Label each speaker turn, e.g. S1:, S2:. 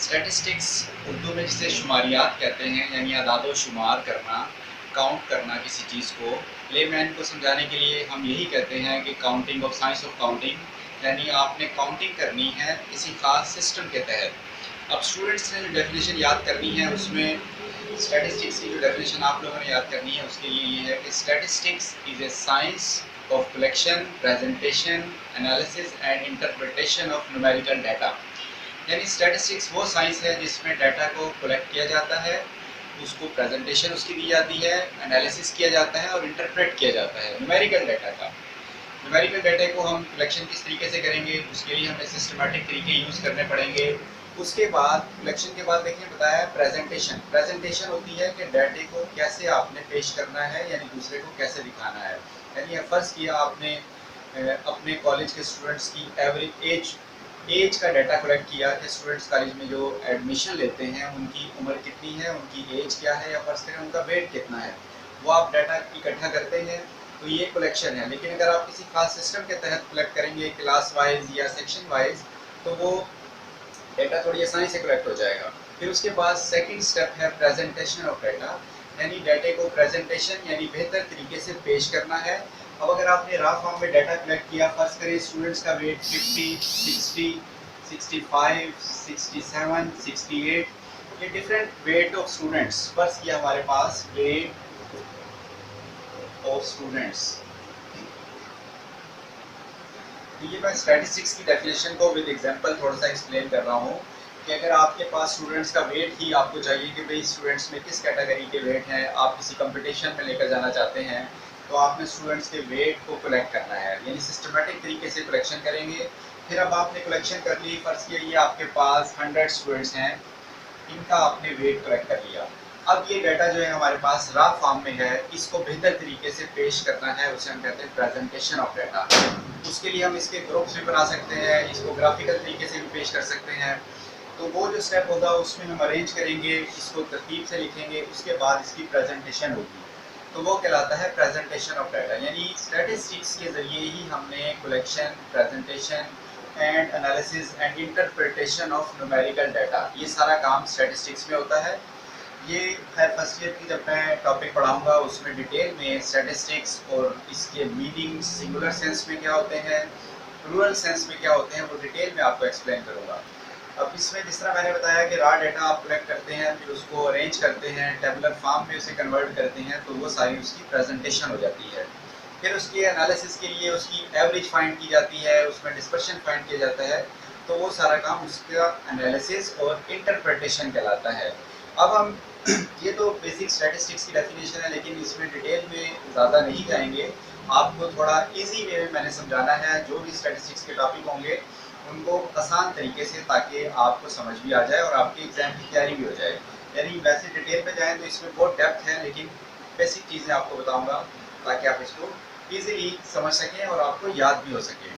S1: Statistics Urdu में जिसे शुमारियात कहते हैं, यानी अदाद शुमार करना, काउंट करना किसी चीज़ को। लेमैन को समझाने के लिए हम यही कहते हैं कि counting of science of counting, यानी आपने काउंटिंग करनी है किसी ख़ास सिस्टम के तहत। अब स्टूडेंट्स ने जो डेफिनेशन याद करनी है, उसमें स्टैटिस्टिक्स की जो डेफिनेशन आप लोगों ने याद करनी है उसके लिए ये है कि statistics is a science of collection, presentation, analysis and interpretation of numerical data. यानी स्टैटिस्टिक्स वो साइंस है जिसमें डाटा को कलेक्ट किया जाता है, उसको प्रेजेंटेशन उसकी दी जाती है, एनालिसिस किया जाता है और इंटरप्रेट किया जाता है न्यूमेरिकल डाटा का। न्यूमेरिकल डाटा को हम कलेक्शन किस तरीके से करेंगे, उसके लिए हमें सिस्टमेटिक तरीके यूज़ करने पड़ेंगे। उसके बाद कलेक्शन के बाद देखिए बताया प्रेजेंटेशन। प्रेजेंटेशन होती है कि डाटे को कैसे आपने पेश करना है, यानी दूसरे को कैसे दिखाना है। यानी फ़र्ज़ किया आपने अपने कॉलेज के स्टूडेंट्स की एवरेज एज का डाटा कलेक्ट किया कि स्टूडेंट्स कॉलेज में जो एडमिशन लेते हैं उनकी उम्र कितनी है, उनकी एज क्या है, या फर्स्ट करें उनका वेट कितना है, वो आप डाटा इकट्ठा करते हैं, तो ये कलेक्शन है। लेकिन अगर आप किसी खास सिस्टम के तहत कलेक्ट करेंगे क्लास वाइज या सेक्शन वाइज, तो वो डाटा थोड़ी आसानी से कलेक्ट हो जाएगा। फिर उसके बाद सेकंड स्टेप है प्रेजेंटेशन ऑफ डाटा, यानी डाटे को प्रेजेंटेशन यानी बेहतर तरीके से पेश करना है। अब अगर आपने रॉ फॉर्म में डाटा कलेक्ट किया, फर्स्ट करें स्टूडेंट्स का वेट 50, 60, 65, 67, 68, ये different weight of students. First किया हमारे पास वेट ऑफ स्टूडेंट्स। ये मैं स्टैटिस्टिक्स की डेफिनेशन को विद एग्जांपल थोड़ा सा एक्सप्लेन कर रहा हूँ कि अगर आपके पास स्टूडेंट्स का वेट ही आपको चाहिए कि भाई स्टूडेंट्स में किस कैटेगरी के वेट हैं, आप किसी कंपटीशन में लेकर जाना चाहते हैं, तो आपने स्टूडेंट्स के वेट को कलेक्ट करना है, यानी सिस्टमेटिक तरीके से कलेक्शन करेंगे। फिर अब आपने कलेक्शन कर ली, फर्स्ट किया ये आपके पास 100 स्टूडेंट्स हैं, इनका आपने वेट कलेक्ट कर लिया। अब ये डाटा जो है हमारे पास रॉ फॉर्म में है, इसको बेहतर तरीके से पेश करना है, उसे हम कहते हैं प्रेजेंटेशन ऑफ डाटा। उसके लिए हम इसके ग्रुप्स भी बना सकते हैं, इसको ग्राफिकल तरीके से भी पेश कर सकते हैं। तो वो जो स्टेप होगा उसमें हम अरेंज करेंगे, इसको तरतीब से लिखेंगे, उसके बाद इसकी प्रेजेंटेशन होगी, तो वो कहलाता है प्रेजेंटेशन ऑफ डाटा। यानी स्टैटिस्टिक्स के ज़रिए ही हमने collection, presentation and analysis and interpretation of numerical data, ये सारा काम स्टैटिस्टिक्स में होता है। ये खैर फर्स्ट ईयर की जब मैं टॉपिक पढ़ाऊंगा उसमें डिटेल में स्टैटिस्टिक्स और इसके मीनिंग सिंगुलर सेंस में क्या होते हैं, प्लूरल सेंस में क्या होते हैं, वो डिटेल में आपको एक्सप्लेन करूंगा। अब इसमें जिस तरह मैंने बताया कि रॉ डाटा आप कलेक्ट करते हैं, फिर उसको अरेंज करते हैं, टेबुलर फॉर्म में उसे कन्वर्ट करते हैं, तो वो सारी उसकी प्रेजेंटेशन हो जाती है। फिर उसके एनालिसिस के लिए उसकी एवरेज फाइंड की जाती है, उसमें डिस्पर्शन फाइंड किया जाता है, तो वो सारा काम उसका एनालिसिस और इंटरप्रिटेशन कहलाता है। अब हम ये तो बेसिक स्टैटिस्टिक्स की डेफिनेशन है, लेकिन इसमें डिटेल में ज़्यादा नहीं जाएंगे। आपको थोड़ा इजी वे में मैंने समझाना है, जो भी स्टैटिस्टिक्स के टॉपिक होंगे उनको आसान तरीके से, ताकि आपको समझ भी आ जाए और आपके एग्ज़ाम की तैयारी भी हो जाए। यानी वैसे डिटेल में जाएँ तो इसमें बहुत डेप्थ है, लेकिन बेसिक चीज़ें आपको बताऊँगा ताकि आप इसको ईज़िली समझ सकें और आपको याद भी हो सके।